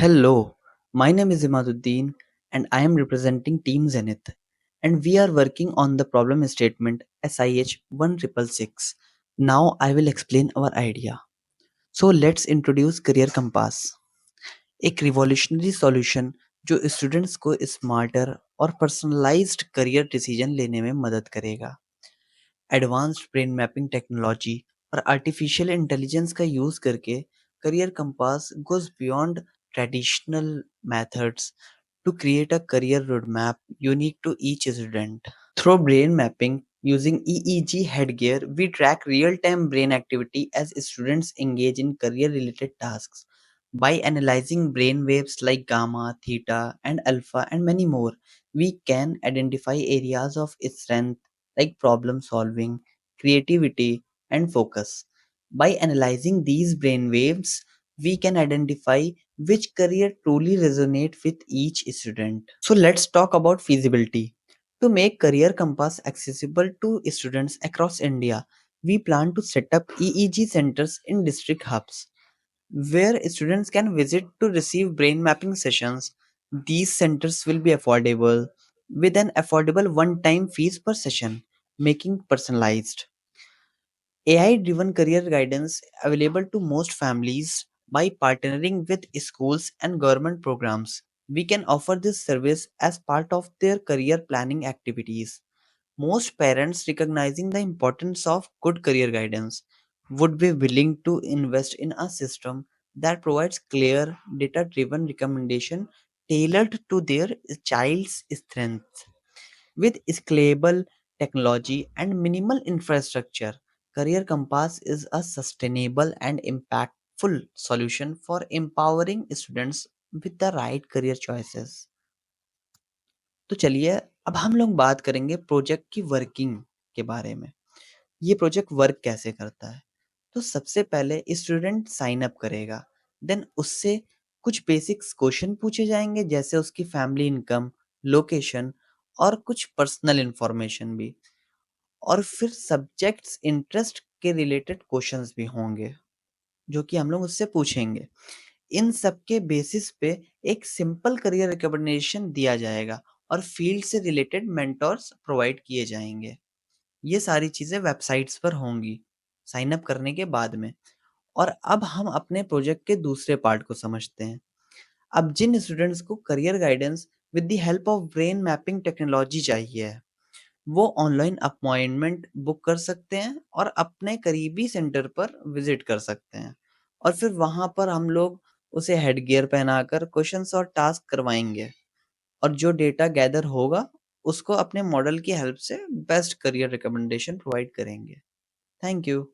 Hello, my name is Imaduddin and I am representing Team Zenith and we are working on the problem statement SIH 1666. Now I will explain our idea. So let's introduce Career Compass, एक revolutionary solution जो students को smarter और personalised career decision लेने में मदद करेगा। Advanced brain mapping technology और artificial intelligence का यूज करके career compass goes beyond traditional methods to create a career roadmap unique to each student. Through brain mapping using EEG headgear, we track real-time brain activity as students engage in career-related tasks. By analyzing brain waves like gamma, theta, and alpha, and many more, we can identify areas of strength like problem solving, creativity, and focus. By analyzing these brain waves, we can identify which career truly resonate with each student. So let's talk about feasibility. To make Career Compass accessible to students across India, we plan to set up EEG centers in district hubs where students can visit to receive brain mapping sessions. These centers will be affordable with an affordable one-time fees per session, making personalized AI-driven career guidance available to most families. By partnering with schools and government programs, we can offer this service as part of their career planning activities. Most parents, recognizing the importance of good career guidance, would be willing to invest in a system that provides clear, data driven recommendation tailored to their child's strengths. With scalable technology and minimal infrastructure, Career Compass is a sustainable and impactful solution for empowering students with the right career choices. तो चलिए अब हम लोग बात करेंगे project की working के बारे में। ये प्रोजेक्ट वर्क कैसे करता है? तो सबसे पहले स्टूडेंट साइन अप करेगा, देन उससे कुछ बेसिक्स क्वेश्चन पूछे जाएंगे जैसे उसकी फैमिली इनकम, लोकेशन और कुछ पर्सनल इंफॉर्मेशन भी, और फिर सब्जेक्ट्स इंटरेस्ट के रिलेटेड क्वेश्चंस भी होंगे जो कि हम लोग उससे पूछेंगे। इन सब के बेसिस पे एक सिंपल करियर रिकमेंडेशन दिया जाएगा और फील्ड से रिलेटेड मेंटोर्स प्रोवाइड किए जाएंगे। ये सारी चीज़ें वेबसाइट्स पर होंगी साइन अप करने के बाद में। और अब हम अपने प्रोजेक्ट के दूसरे पार्ट को समझते हैं। अब जिन स्टूडेंट्स को career guidance with the help of brain mapping technology चाहिए है, वो ऑनलाइन अपॉइंटमेंट बुक कर सकते हैं और अपने करीबी सेंटर पर विजिट कर सकते हैं, और फिर वहां पर हम लोग उसे हेड गियर पहनाकर क्वेश्चंस और टास्क करवाएंगे, और जो डेटा गैदर होगा उसको अपने मॉडल की हेल्प से बेस्ट करियर रिकमेंडेशन प्रोवाइड करेंगे। Thank you.